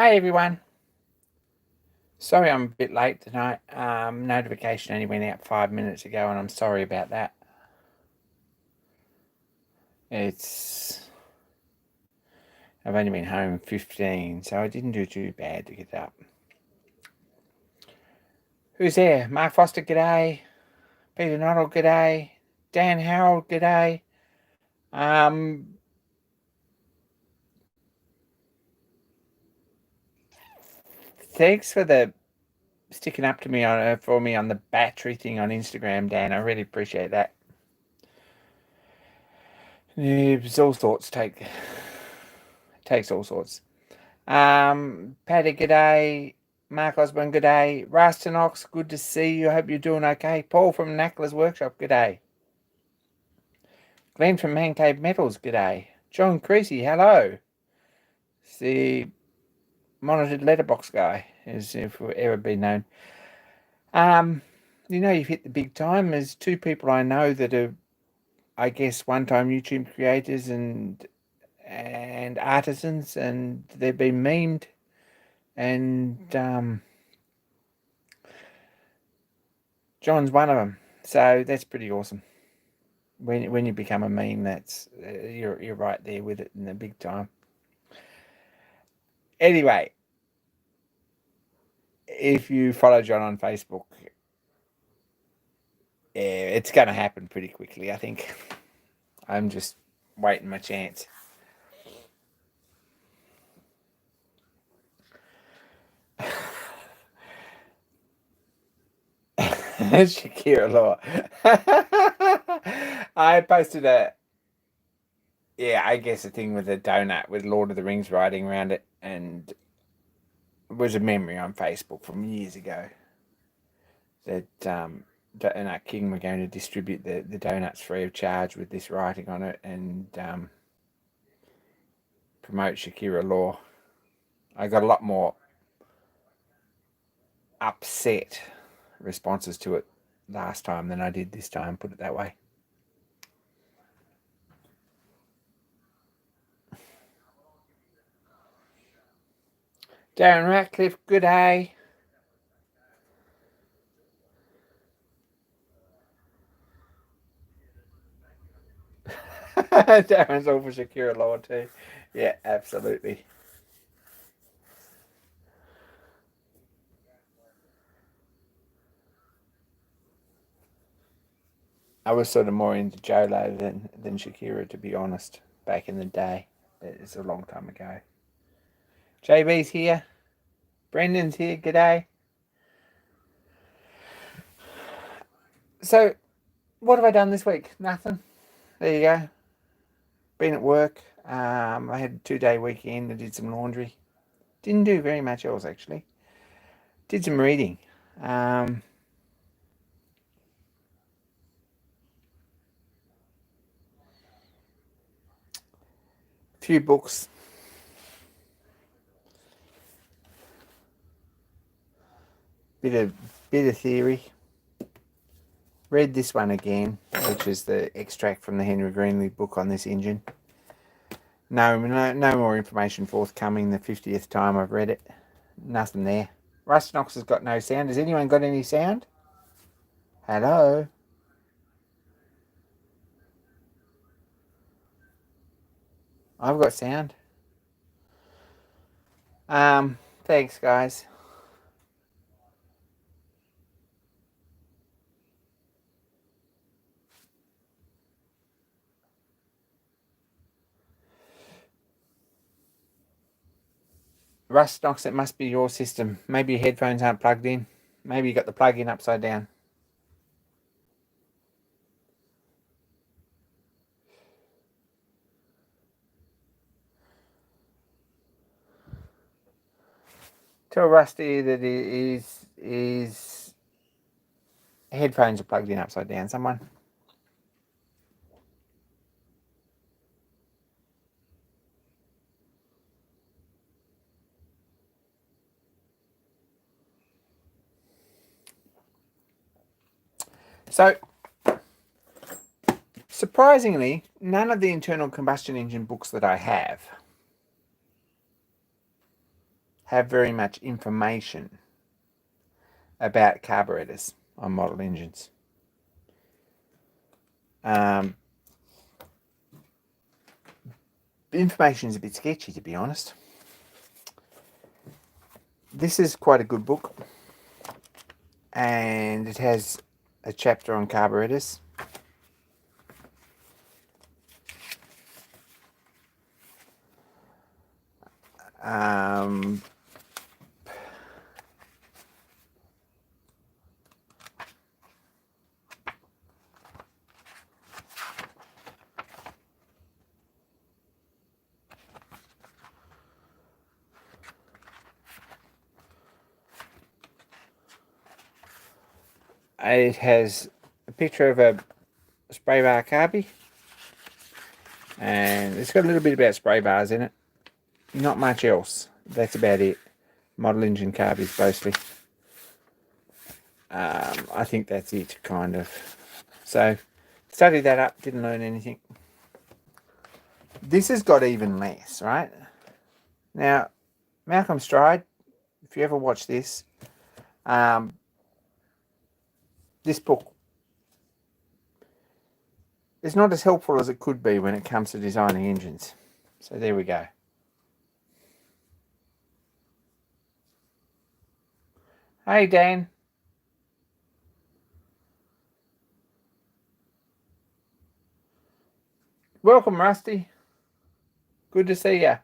Hi everyone. Sorry I'm a bit late tonight. Notification only went out 5 minutes ago and I'm sorry about that. I've only been home 15, so I didn't do too bad to get up. Who's there? Mark Foster, g'day. Peter Noddle, g'day. Dan Harold, g'day. Thanks for sticking up to me for me on the battery thing on Instagram, Dan. I really appreciate that. It's all sorts takes all sorts. Paddy, g'day. Mark Osborne, g'day. Rastanox, good to see you. Hope you're doing okay. Paul from Knackler's Workshop, g'day. Glenn from Man Cave Metals, g'day. John Creasy, hello. It's the monitored letterbox guy, as if we've ever been known. You've hit the big time. There's two people I know that are, I guess, one-time YouTube creators and artisans, and they've been memed, and John's one of them. So that's pretty awesome. When you become a meme, that's you're right there with it in the big time. Anyway, if you follow John on Facebook, yeah, it's going to happen pretty quickly, I think. I'm just waiting my chance. Shakira Law. I posted I guess a thing with a donut with Lord of the Rings writing around it, and it was a memory on Facebook from years ago that Donut King were going to distribute the donuts free of charge with this writing on it and promote Shakira Law. I got a lot more upset responses to it last time than I did this time, put it that way. Darren Ratcliffe, good day. Darren's all for Shakira Law too. Yeah, absolutely. I was sort of more into Jolo than Shakira, to be honest, back in the day. It's a long time ago. JB's here. Brendan's here. G'day. So, what have I done this week? Nothing. There you go. Been at work. I had a 2-day weekend. I did some laundry. Didn't do very much else, actually. Did some reading. A few books. Bit of theory. Read this one again, which is the extract from the Henry Greenley book on this engine. No more information forthcoming the 50th time I've read it. Nothing there. Rustnox has got no sound. Has anyone got any sound? Hello? I've got sound. Thanks, guys. Rustnox, it must be your system. Maybe your headphones aren't plugged in. Maybe you got the plug-in upside down. Tell Rusty that his headphones are plugged in upside down. Someone. So, surprisingly, none of the internal combustion engine books that I have have very much information about carburetors on model engines. The information is a bit sketchy, to be honest. This is quite a good book, and it has a chapter on carburetors. It has a picture of a spray bar carby, and it's got a little bit about spray bars in it. Not much else. That's about it. Model engine carbies mostly. I think that's it, kind of. So, studied that up, didn't learn anything. This has got even less, right? Now, Malcolm Stride, if you ever watch this, this book is not as helpful as it could be when it comes to designing engines. So there we go. Hey, Dan. Welcome, Rusty. Good to see ya.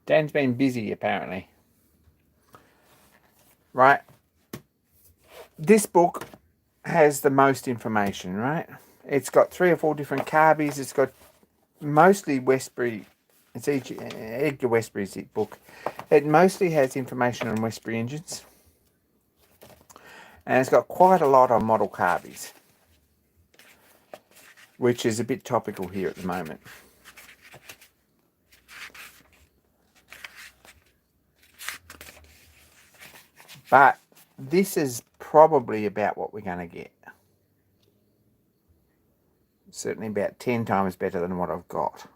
Dan's been busy, apparently. Right. This book has the most information, right? It's got 3 or 4 different carbies. It's got mostly Westbury. It's Edgar Westbury's book. It mostly has information on Westbury engines. And it's got quite a lot on model carbies, which is a bit topical here at the moment. But this is probably about what we're going to get. Certainly about 10 times better than what I've got.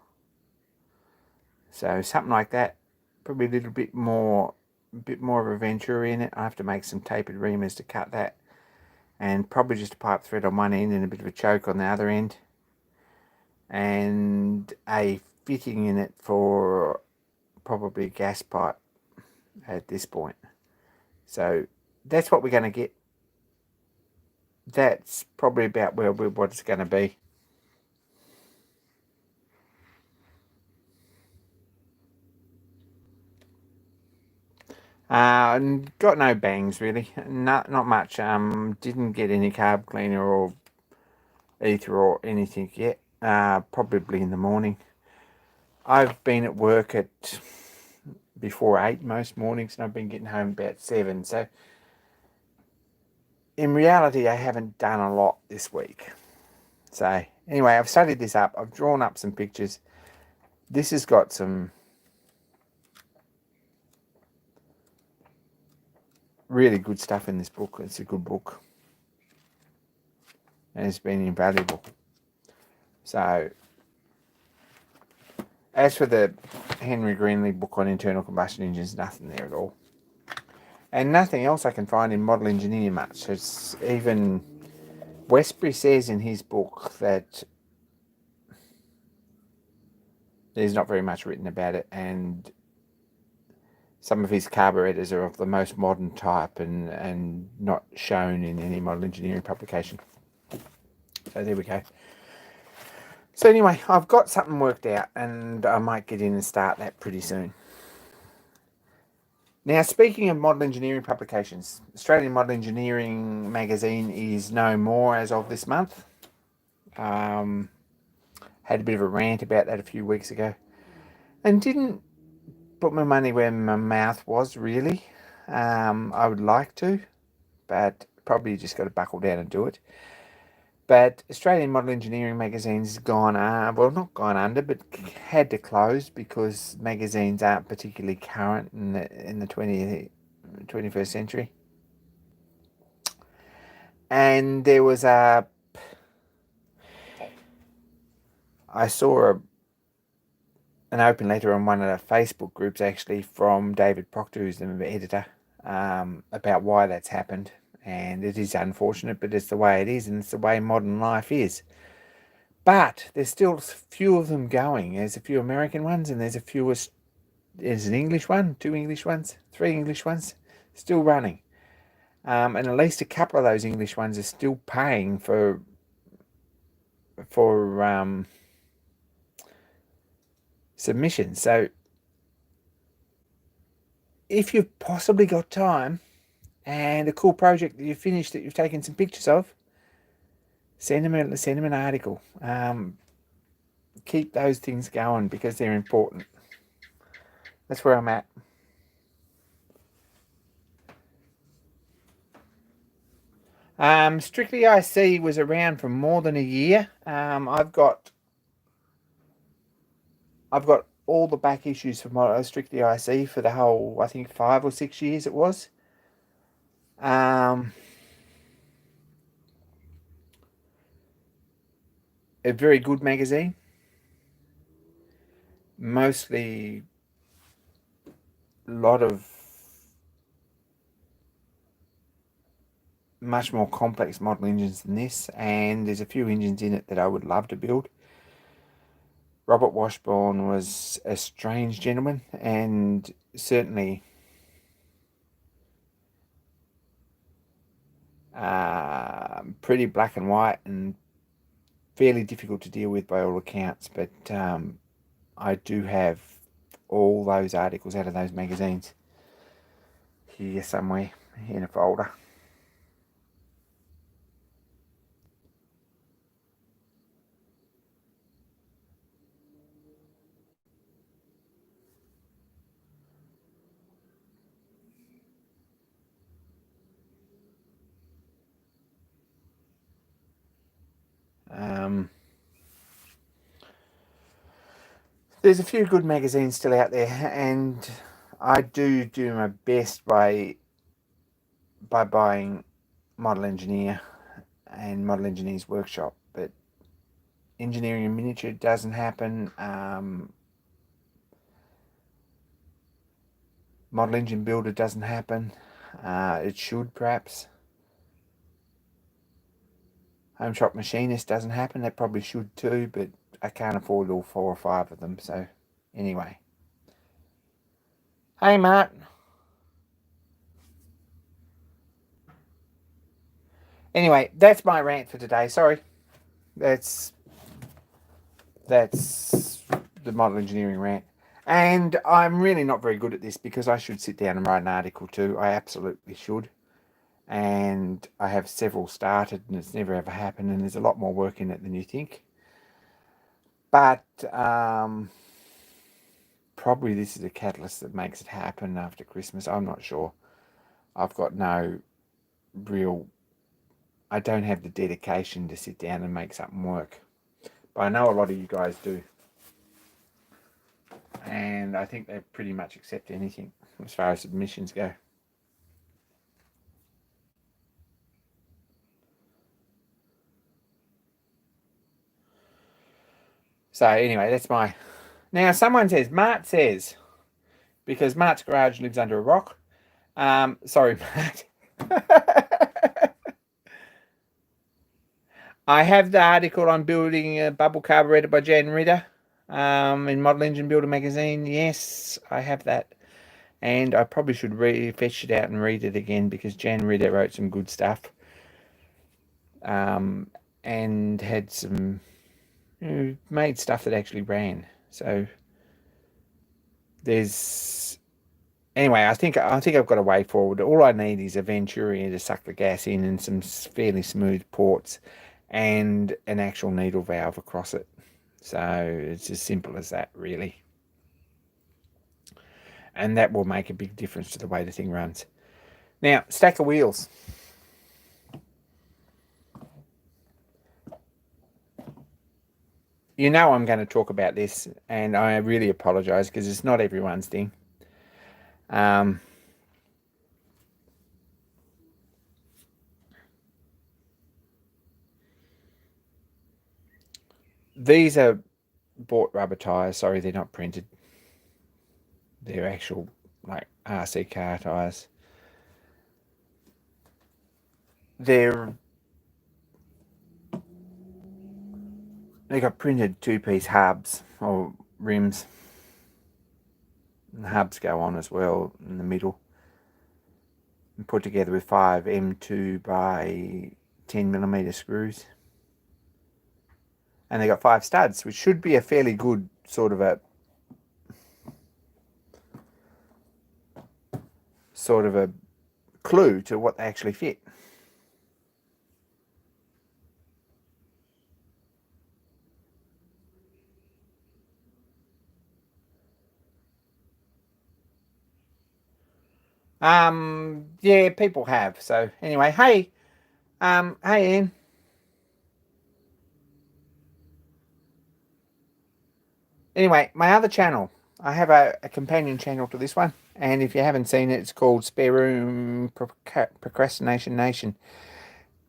So something like that, probably a little bit more of a Venturi in it. I have to make some tapered reamers to cut that, and probably just a pipe thread on one end and a bit of a choke on the other end, and a fitting in it for probably a gas pipe at this point. So that's what we're going to get. That's probably about what it's going to be. Got no bangs really, not much. Didn't get any carb cleaner or ether or anything yet. Probably in the morning. I've been at work at before 8 most mornings, and I've been getting home about 7. So in reality, I haven't done a lot this week. So anyway, I've studied this up. I've drawn up some pictures. This has got some really good stuff in this book. It's a good book, and it's been invaluable. So as for the Henry Greenlee book on internal combustion engines, nothing there at all. And nothing else I can find in model engineering much. It's even Westbury says in his book that there's not very much written about it, and some of his carburetors are of the most modern type and not shown in any model engineering publication. So there we go. So anyway, I've got something worked out, and I might get in and start that pretty soon. Now, speaking of model engineering publications, Australian Model Engineering magazine is no more as of this month. Had a bit of a rant about that a few weeks ago, and didn't put my money where my mouth was, really. I would like to, but probably just got to buckle down and do it. But Australian Model Engineering magazine's gone, well, not gone under, but had to close because magazines aren't particularly current in the 21st century. And there was a I saw an open letter on one of the Facebook groups, actually, from David Proctor, who's the editor, about why that's happened. And it is unfortunate, but it's the way it is, and it's the way modern life is. But there's still a few of them going. There's a few American ones, and there's an English one, 2 English ones, 3 English ones still running. And at least a couple of those English ones are still paying for submissions. So if you've possibly got time and a cool project that you've finished that you've taken some pictures of, send them an article. Keep those things going because they're important. That's where I'm at. Strictly IC was around for more than a year. I've got all the back issues for Strictly IC for the whole, I think, 5 or 6 years it was. A very good magazine. Mostly a lot of much more complex model engines than this, and there's a few engines in it that I would love to build. Robert Washburn was a strange gentleman, and certainly pretty black and white and fairly difficult to deal with by all accounts. But I do have all those articles out of those magazines here somewhere in a folder. There's a few good magazines still out there, and I do my best by buying Model Engineer and Model Engineer's Workshop, but Engineering in Miniature doesn't happen. Model Engine Builder doesn't happen. It should, perhaps. Home Shop Machinist doesn't happen. That probably should too, but I can't afford all 4 or 5 of them. So anyway. Hey, Mark. Anyway, that's my rant for today. Sorry. That's the model engineering rant. And I'm really not very good at this because I should sit down and write an article too. I absolutely should. And I have several started and it's never ever happened, and there's a lot more work in it than you think. But probably this is a catalyst that makes it happen after Christmas. I'm not sure. I've got no real... I don't have the dedication to sit down and make something work. But I know a lot of you guys do. And I think they pretty much accept anything as far as submissions go. So anyway, that's my... Now someone says, Mart says, because Mart's garage lives under a rock. Sorry, Mart. I have the article on building a bubble carburetor by Jan Ritter in Model Engine Builder magazine. Yes, I have that. And I probably should fetch it out and read it again because Jan Ritter wrote some good stuff. And had some... made stuff that actually ran. So there's... Anyway, I think I've got a way forward. All I need is a Venturi to suck the gas in and some fairly smooth ports and an actual needle valve across it. So it's as simple as that, really. And that will make a big difference to the way the thing runs. Now, stack of wheels. You know I'm going to talk about this, and I really apologise because it's not everyone's thing. These are bought rubber tyres. Sorry, they're not printed. They're actual, like, RC car tyres. They got printed 2-piece hubs or rims. And the hubs go on as well in the middle. And put together with 5 M2 by 10mm screws. And they got 5 studs, which should be a fairly good sort of a clue to what they actually fit. Yeah, people have. So anyway, hey, hey Ian. Anyway, my other channel, I have a companion channel to this one, and if you haven't seen it, it's called Spare Room Procrastination Nation.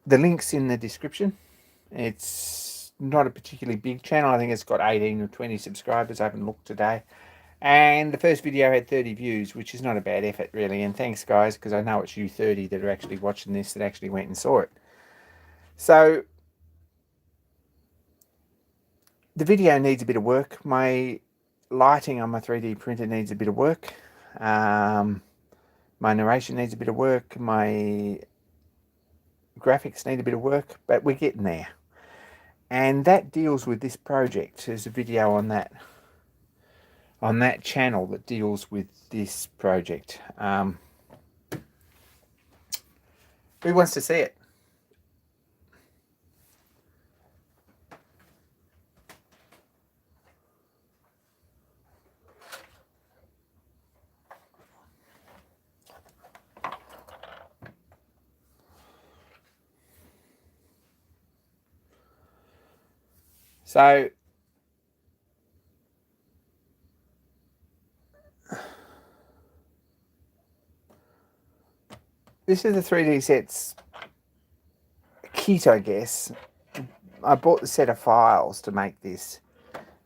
The link's in the description. It's not a particularly big channel. I think it's got 18 or 20 subscribers. I haven't looked today. And the first video had 30 views, which is not a bad effort, really. And thanks, guys, because I know it's you 30 that are actually watching this that actually went and saw it. So the video needs a bit of work. My lighting on my 3D printer needs a bit of work. My narration needs a bit of work. My graphics need a bit of work, but we're getting there. And that deals with this project. There's a video on that channel that deals with this project. Who wants to see it? So this is the 3D Sets kit, I guess. I bought the set of files to make this,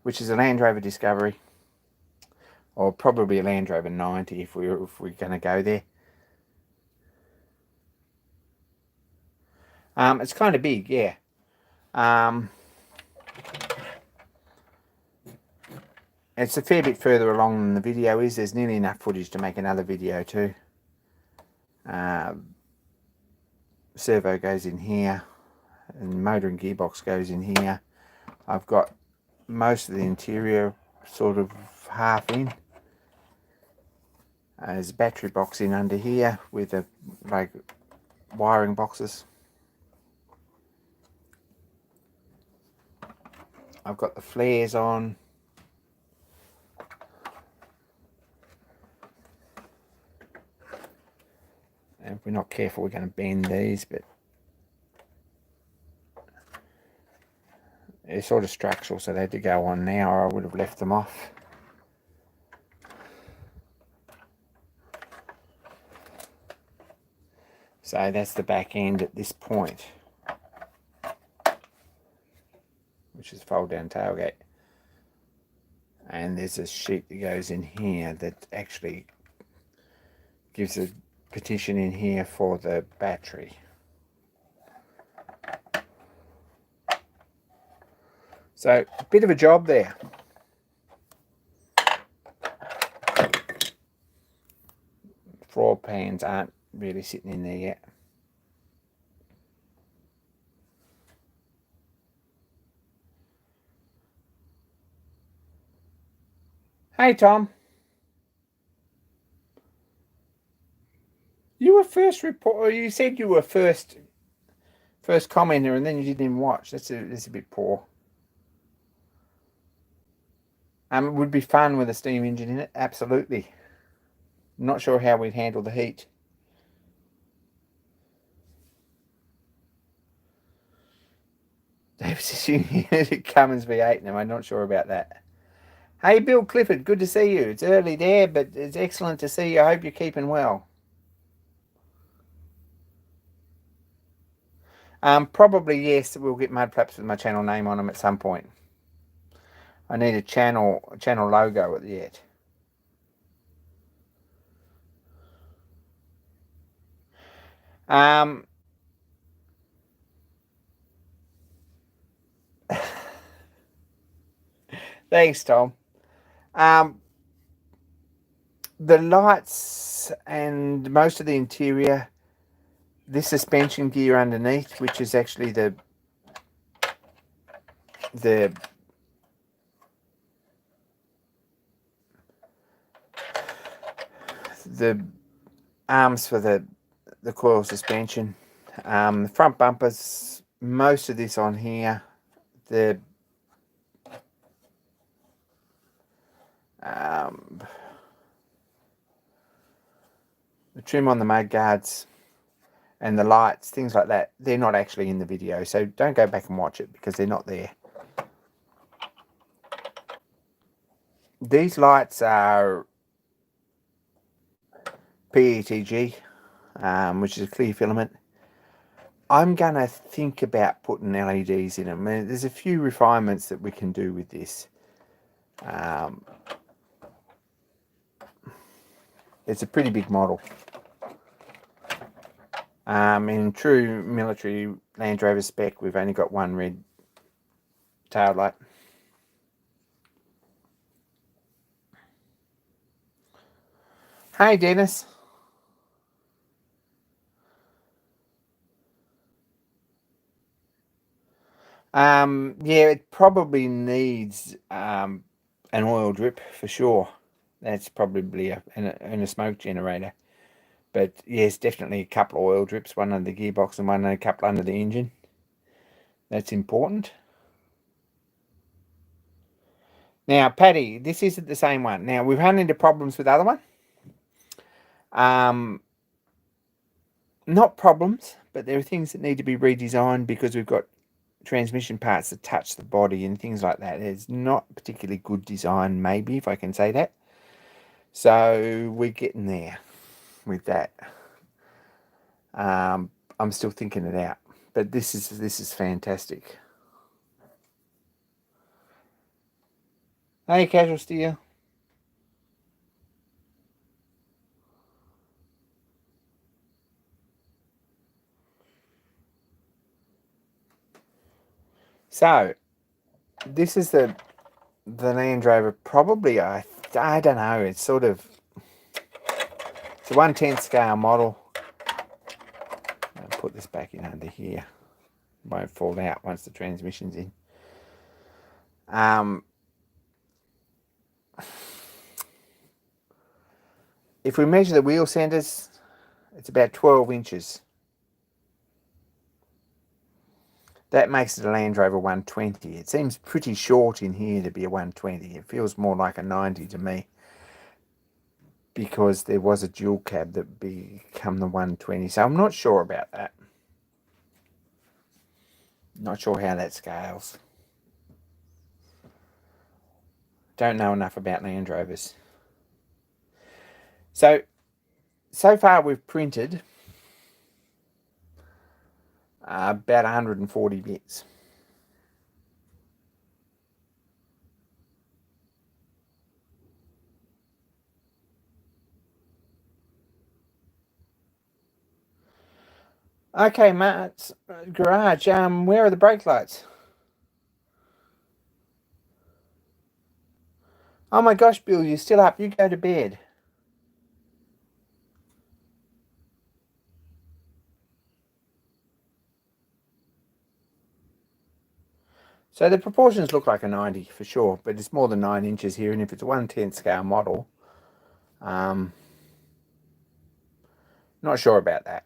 which is a Land Rover Discovery, or probably a Land Rover 90 if we're going to go there. It's kind of big, yeah. It's a fair bit further along than the video is. There's nearly enough footage to make another video too. Servo goes in here, and motor and gearbox goes in here. I've got most of the interior sort of half in. There's a battery box in under here with a, like, wiring boxes. I've got the flares on. And if we're not careful, we're going to bend these, but they're sort of structural, so they had to go on now, or I would have left them off. So that's the back end at this point, which is fold down tailgate. And there's a sheet that goes in here that actually gives a partition in here for the battery. So a bit of a job there. Floor pans aren't really sitting in there yet. Hey Tom, you were first report. You said you were first commenter, and then you didn't even watch. That's a bit poor. It would be fun with a steam engine in it, absolutely. Not sure how we'd handle the heat. David's assuming it Cummins V8, and I'm not sure about that. Hey Bill Clifford, good to see you. It's early there, but it's excellent to see you. I hope you're keeping well. Probably yes, we'll get mud flaps with my channel name on them at some point. I need a channel logo at the end. Thanks, Tom. The lights and most of the interior, this suspension gear underneath, which is actually the arms for the coil suspension, the front bumpers, most of this on here, the trim on the mudguards and the lights, things like that, they're not actually in the video, so don't go back and watch it because they're not there. These lights are PETG, which is a clear filament. I'm going to think about putting LEDs in them. There's a few refinements that we can do with this. It's a pretty big model. In true military Land Rover spec, we've only got one red tail light. Hey, Dennis. Yeah, it probably needs an oil drip for sure. That's probably a smoke generator. But yes, definitely a couple of oil drips, one under the gearbox and one and a couple under the engine. That's important. Now, Paddy, this isn't the same one. Now, we've run into problems with the other one. Not problems, but there are things that need to be redesigned because we've got transmission parts that touch the body and things like that. It's not particularly good design, maybe, if I can say that. So we're getting there with that. I'm still thinking it out, but this is fantastic. Hey, Casual Steel. So this is the Land Rover. Probably I don't know. It's sort of it's a 1/10 scale model. I'll put this back in under here. It won't fall out once the transmission's in. If we measure the wheel centers, it's about 12 inches. That makes it a Land Rover 120. It seems pretty short in here to be a 120. It feels more like a 90 to me, because there was a dual cab that become the 120. So I'm not sure about that. Not sure how that scales. Don't know enough about Land Rovers. So far we've printed about 140 bits. Okay, Matt's garage. Where are the brake lights? Oh my gosh, Bill, you're still up. You go to bed. So the proportions look like a 90 for sure, but it's more than 9 inches here, and if it's a 1/10 scale model, not sure about that.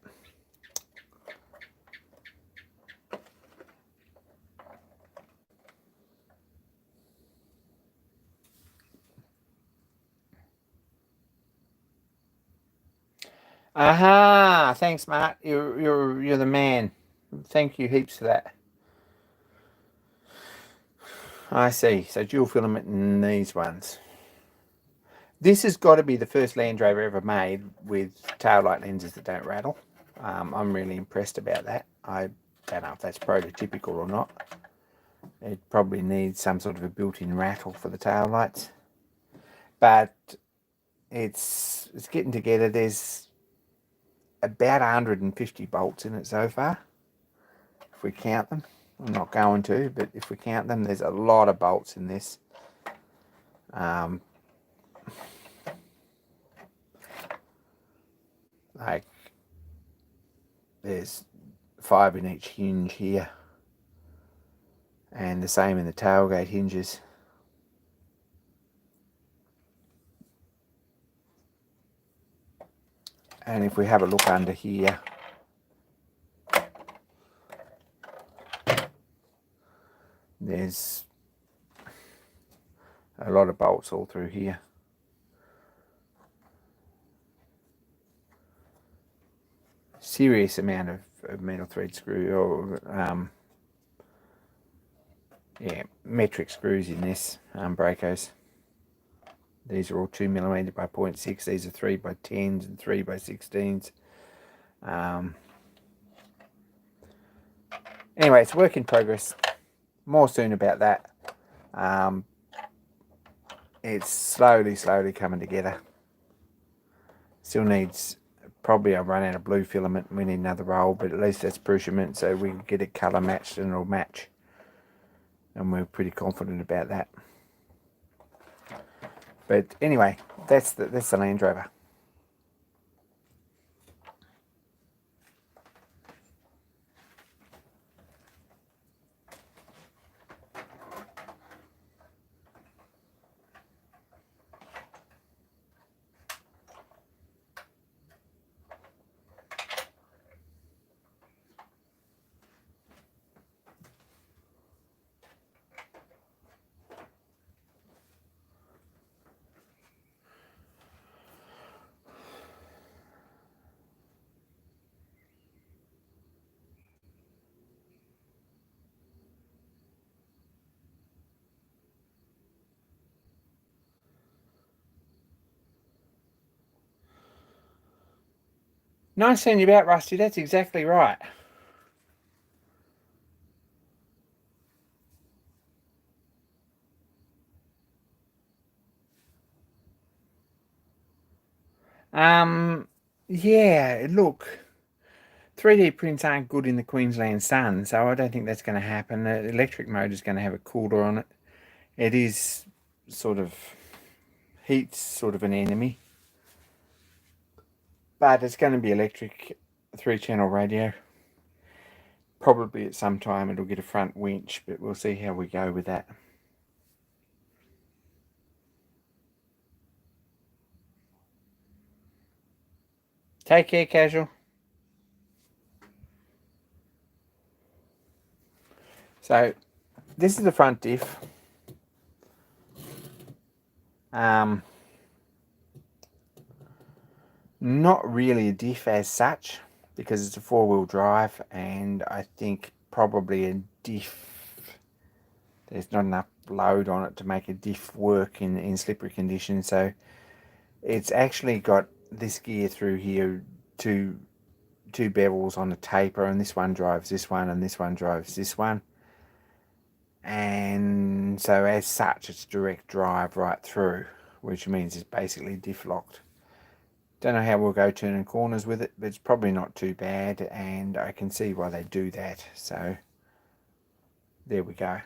Aha! Thanks, Matt. You're the man. Thank you heaps for that. I see. So dual filament in these ones. This has got to be the first Land Rover ever made with taillight lenses that don't rattle. I'm really impressed about that. I don't know if that's prototypical or not. It probably needs some sort of a built-in rattle for the tail lights, but it's getting together. There's about 150 bolts in it so far, if we count them. I'm not going to, but if we count them, there's a lot of bolts in this. Like there's 5 in each hinge here, and the same in the tailgate hinges. And if we have a look under here, there's a lot of bolts all through here. Serious amount of metal thread screw, or yeah, metric screws in this, Bracos. These are all 2mm by 0.6. These are 3 by 10s and 3 by 16s. Anyway, it's work in progress. More soon about that. It's slowly coming together. Still needs, probably I've run out of blue filament and we need another roll, but at least that's Prussian, so we can get it colour matched and it'll match. And we're pretty confident about that. But anyway, that's the Land Rover. Nice seeing you about, Rusty. That's exactly right. Yeah, look, 3D prints aren't good in the Queensland sun, so I don't think that's going to happen. The electric motor is going to have a cooler on it. It is sort of, heat's sort of an enemy. But it's going to be electric, 3-channel radio. Probably at some time it'll get a front winch, but we'll see how we go with that. Take care, Casual. So, this is the front diff. Not really a diff as such, because it's a 4-wheel drive, and I think probably a diff, there's not enough load on it to make a diff work in slippery conditions. So it's actually got this gear through here, two bevels on a taper, and this one drives this one and this one drives this one, and so as such it's direct drive right through, which means it's basically diff locked. Don't know how we'll go turning corners with it, but it's probably not too bad, and I can see why they do that. So there we go.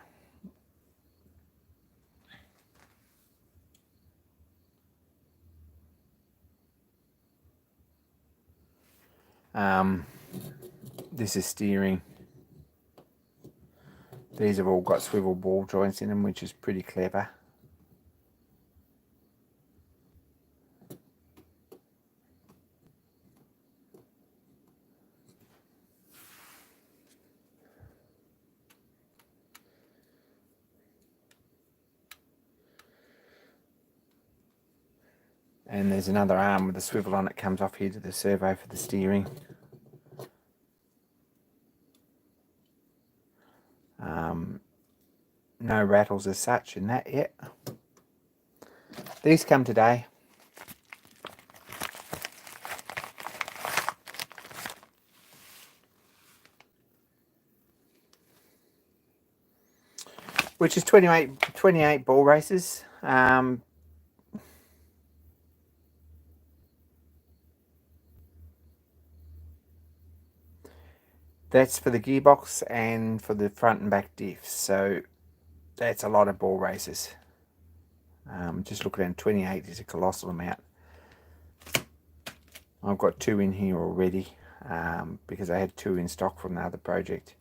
This is steering. These have all got swivel ball joints in them, which is pretty clever. And there's another arm with a swivel on it, comes off here to the servo for the steering. No rattles as such in that yet. These come today. which is 28 ball races. That's for the gearbox and for the front and back diffs. So that's a lot of ball races. Just looking at 28 is a colossal amount. I've got 2 in here already because I had 2 in stock from the other project.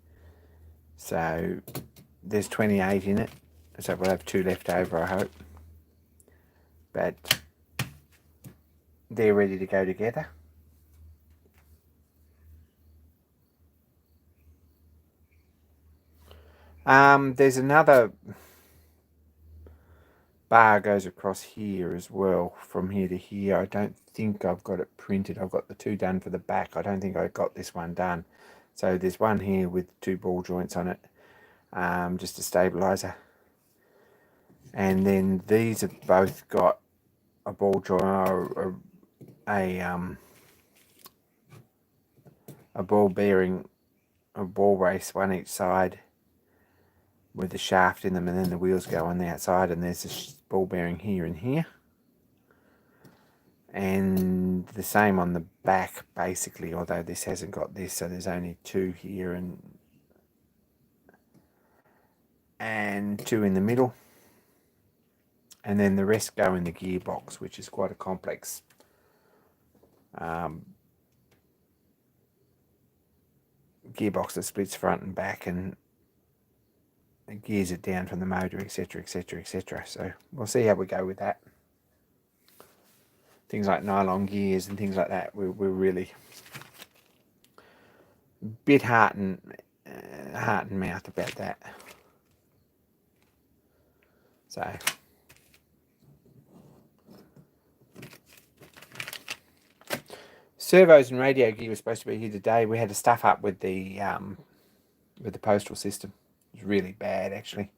So there's 28 in it. So we'll have 2 left over, I hope. But they're ready to go together. There's another bar goes across here as well, from here to here. I don't think I've got it printed. I've got the 2 done for the back. I don't think I got this one done. So there's one here with 2 ball joints on it, just a stabilizer. And then these have both got a ball joint, a ball bearing, a ball race, one each side, with the shaft in them, and then the wheels go on the outside, and there's a ball bearing here and here. And the same on the back, basically, although this hasn't got this, so there's only 2 here and 2 in the middle. And then the rest go in the gearbox, which is quite a complex gearbox that splits front and back, and it gears it down from the motor, etc, etc, etc. So we'll see how we go with that. Things like nylon gears and things like that, we're really a bit heart and mouth about that. So servos and radio gear were supposed to be here today. We had to stuff up with the postal system. It was really bad, actually.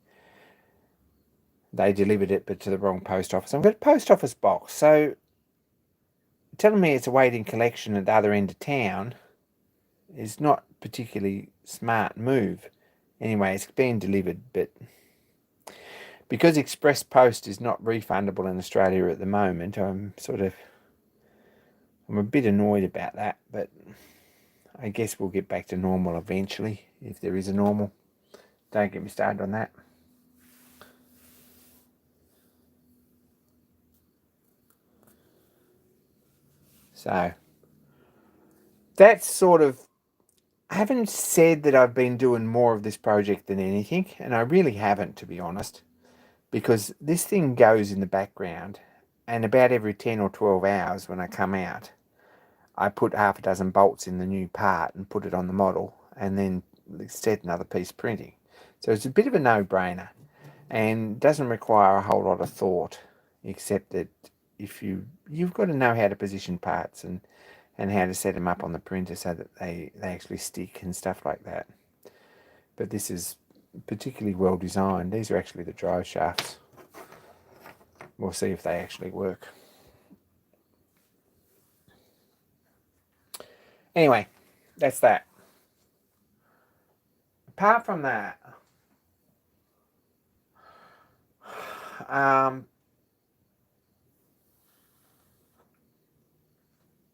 They delivered it, but to the wrong post office. I've got a post office box, so telling me it's awaiting collection at the other end of town is not particularly smart move. Anyway, it's being delivered, but because express post is not refundable in Australia at the moment, I'm a bit annoyed about that, but I guess we'll get back to normal eventually, if there is a normal. Don't get me started on that. So that's sort of, I haven't said that I've been doing more of this project than anything, and I really haven't, to be honest, because this thing goes in the background, and about every 10 or 12 hours when I come out, I put half a dozen bolts in the new part and put it on the model, and then set another piece printing. So it's a bit of a no-brainer, and doesn't require a whole lot of thought, except that if you've got to know how to position parts and how to set them up on the printer so that they actually stick and stuff like that. But this is particularly well designed. These are actually the drive shafts. We'll see if they actually work. Anyway, that's that. Apart from that,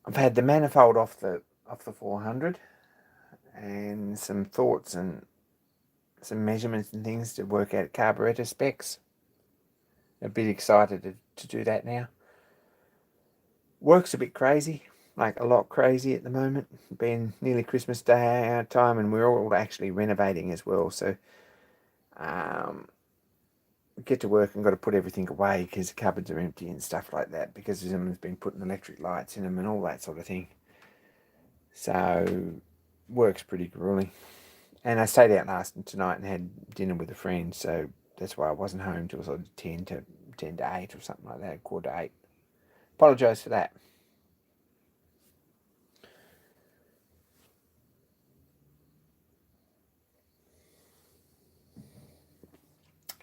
I've had the manifold off the 400, and some thoughts and some measurements and things to work out carburetor specs. A bit excited to do that now. Work's a bit crazy, like a lot crazy at the moment. Being nearly Christmas Day time, and we're all actually renovating as well. So get to work and got to put everything away because the cupboards are empty and stuff like that, because someone's been putting electric lights in them and all that sort of thing. So work's pretty grueling. And I stayed out last tonight and had dinner with a friend, so that's why I wasn't home till sort of 10 to 8 or something like that, 7:45. Apologise for that.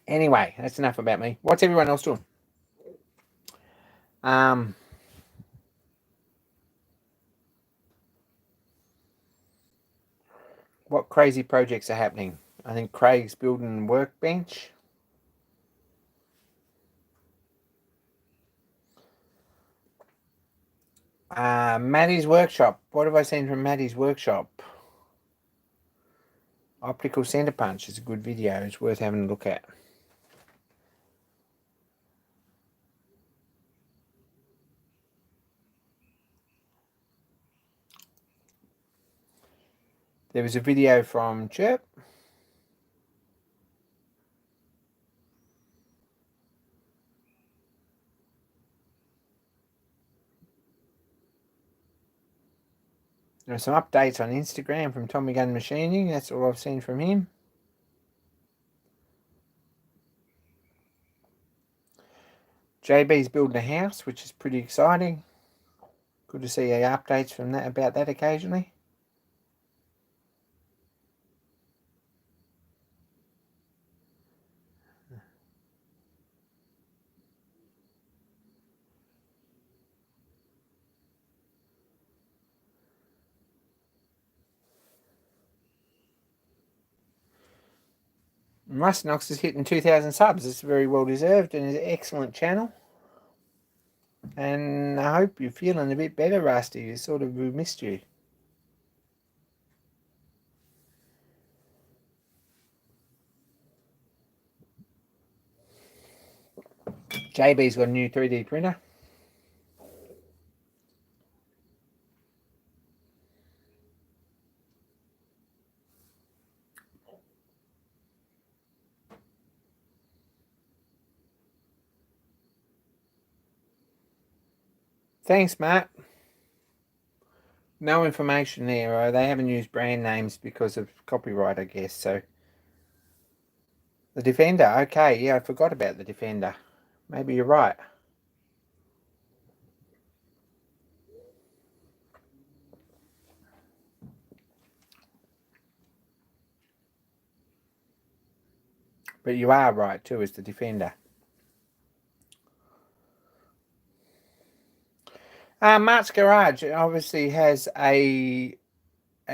Anyway, that's enough about me. What's everyone else doing? What crazy projects are happening? I think Craig's building a workbench. Maddie's Workshop. What have I seen from Maddie's Workshop? Optical Center Punch is a good video. It's worth having a look at. There was a video from Chirp. There are some updates on Instagram from Tommy Gun Machining. That's all I've seen from him. JB's building a house, which is pretty exciting. Good to see updates from that about that occasionally. Mustnox is hitting 2,000 subs. It's very well deserved and is an excellent channel. And I hope you're feeling a bit better, Rusty. We missed you. JB's got a new 3D printer. Thanks, Matt. No information there. They haven't used brand names because of copyright, I guess. So the Defender. Okay, yeah, I forgot about the Defender. Maybe you're right. But you are right too, it's the Defender. Mark's Garage obviously has a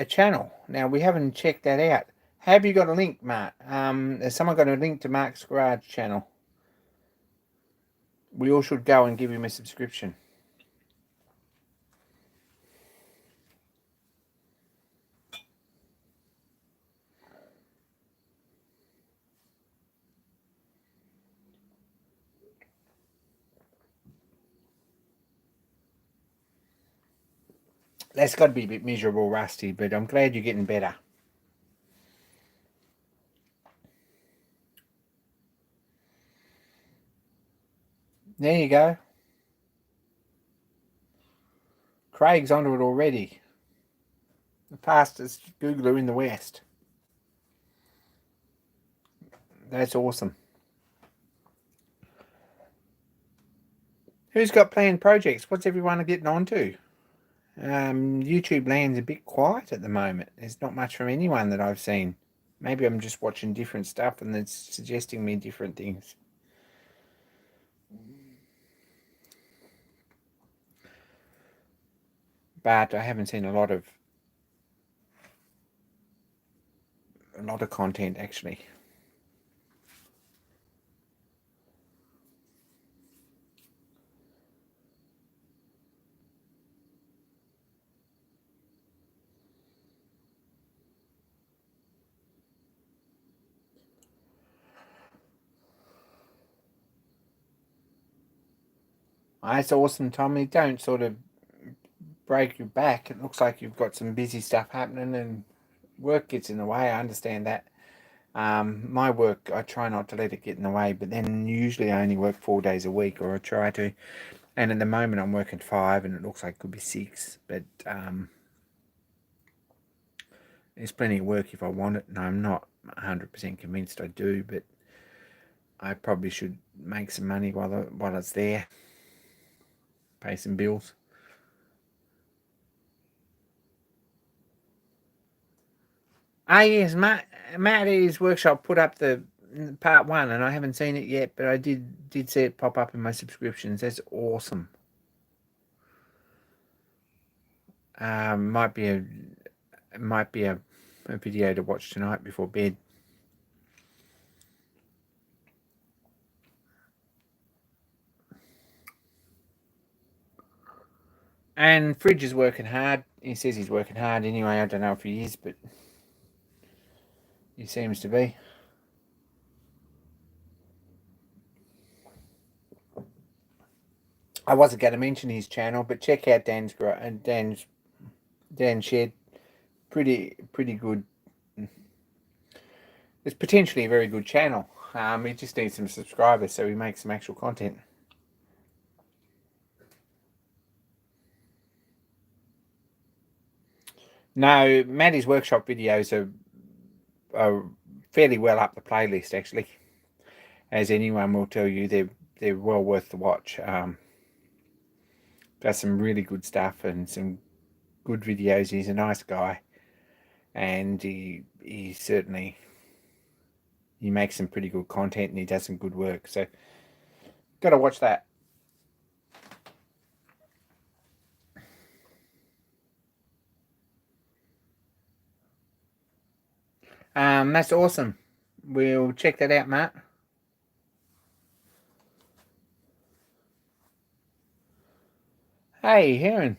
channel. Now, we haven't checked that out. Have you got a link, Mark? Has someone got a link to Mark's Garage channel? We all should go and give him a subscription. That's got to be a bit miserable, Rusty, but I'm glad you're getting better. There you go. Craig's onto it already. The fastest Googler in the West. That's awesome. Who's got planned projects? What's everyone getting on to? YouTube land's a bit quiet at the moment. There's not much from anyone that I've seen. Maybe I'm just watching different stuff and it's suggesting me different things. But I haven't seen a lot of content actually. That's awesome, Tommy. Don't sort of break your back. It looks like you've got some busy stuff happening and work gets in the way. I understand that. My work, I try not to let it get in the way, but then usually I only work 4 days a week, or I try to. And at the moment I'm working 5 and it looks like it could be 6, but there's plenty of work if I want it, and I'm not 100% convinced I do, but I probably should make some money while it's there. Pay some bills. Yes, Matty's Workshop put up the part 1, and I haven't seen it yet, but I did see it pop up in my subscriptions. That's awesome. Might be a video to watch tonight before bed. And Fridge is working hard. He says he's working hard anyway. I don't know if he is, but he seems to be. I wasn't going to mention his channel, but check out Dan's Shed. Pretty good. It's potentially a very good channel. He just needs some subscribers, so he makes some actual content. No, Maddie's workshop videos are fairly well up the playlist, actually. As anyone will tell you, they're well worth the watch. Does some really good stuff and some good videos. He's a nice guy, and he certainly makes some pretty good content, and he does some good work. So, got to watch that. That's awesome. We'll check that out, Matt. Hey, Heron.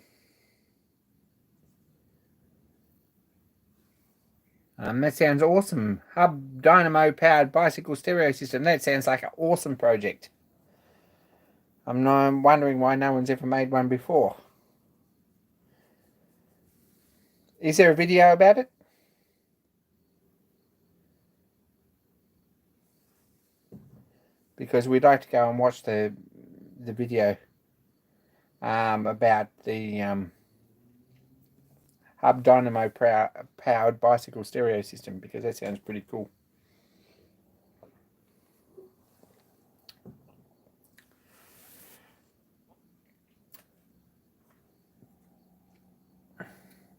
That sounds awesome. Hub Dynamo powered bicycle stereo system. That sounds like an awesome project. I'm wondering why no one's ever made one before. Is there a video about it? Because we'd like to go and watch the video about the Hub Dynamo powered bicycle stereo system, because that sounds pretty cool.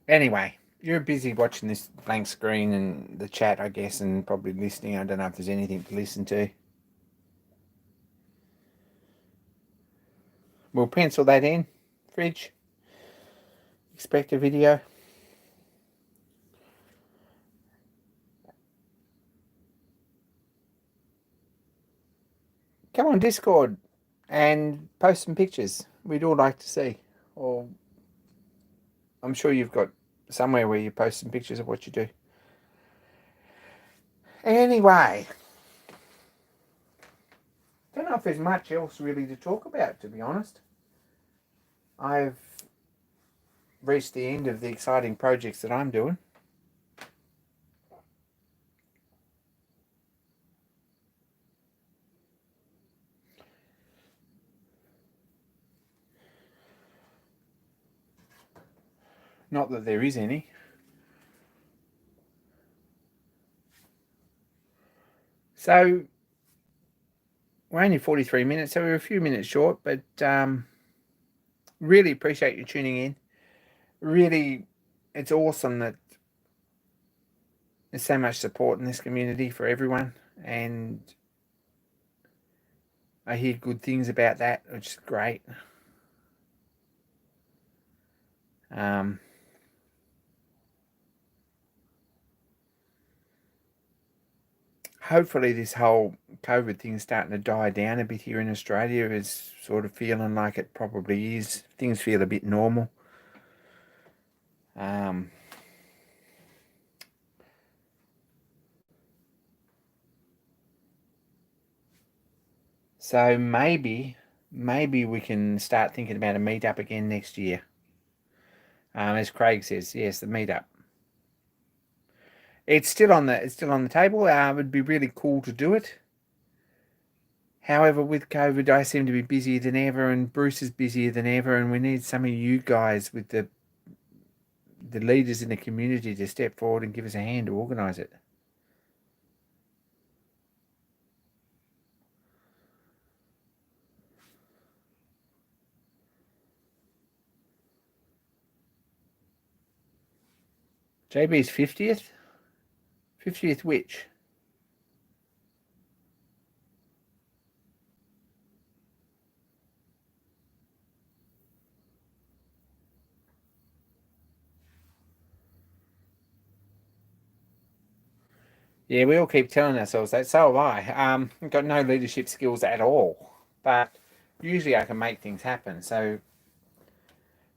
Anyway, you're busy watching this blank screen and the chat, I guess, and probably listening. I don't know if there's anything to listen to. We'll pencil that in, Fridge. Expect a video. Come on Discord and post some pictures. We'd all like to see. Or I'm sure you've got somewhere where you post some pictures of what you do. Anyway, don't know if there's much else really to talk about, to be honest. I've reached the end of the exciting projects that I'm doing. Not that there is any. So we're only 43 minutes, so we're a few minutes short, but really appreciate you tuning in. Really, it's awesome that there's so much support in this community for everyone, and I hear good things about that, which is great. Hopefully this whole COVID thing is starting to die down a bit here in Australia. It's sort of feeling like it probably is. Things feel a bit normal. So maybe we can start thinking about a meetup again next year. As Craig says, yes, the meetup. It's still on the table. It would be really cool to do it. However, with COVID, I seem to be busier than ever, and Bruce is busier than ever, and we need some of you guys with the leaders in the community to step forward and give us a hand to organise it. JB's 50th? 50th which? Yeah, we all keep telling ourselves that. So have I. I've got no leadership skills at all. But usually I can make things happen. So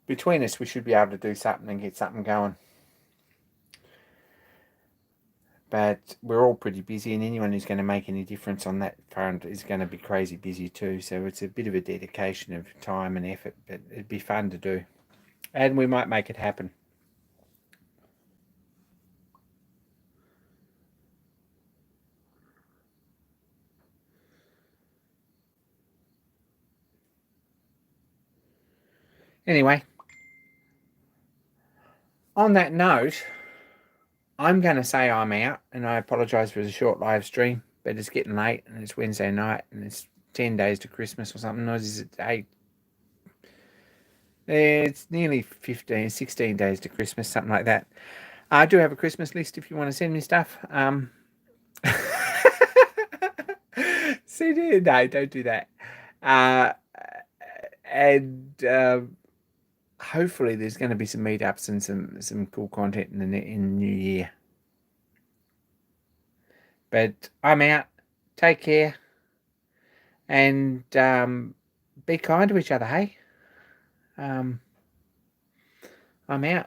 between us, we should be able to do something and get something going. But we're all pretty busy, and anyone who's going to make any difference on that front is going to be crazy busy too. So it's a bit of a dedication of time and effort, but it'd be fun to do. And we might make it happen. Anyway, on that note, I'm going to say I'm out, and I apologise for the short live stream, but it's getting late, and it's Wednesday night, and it's 10 days to Christmas or something. Or is it 8? It's nearly 15, 16 days to Christmas, something like that. I do have a Christmas list if you want to send me stuff. See, no, don't do that. And hopefully there's going to be some meetups and some cool content in the new year. But I'm out. Take care. And be kind to each other, hey? I'm out.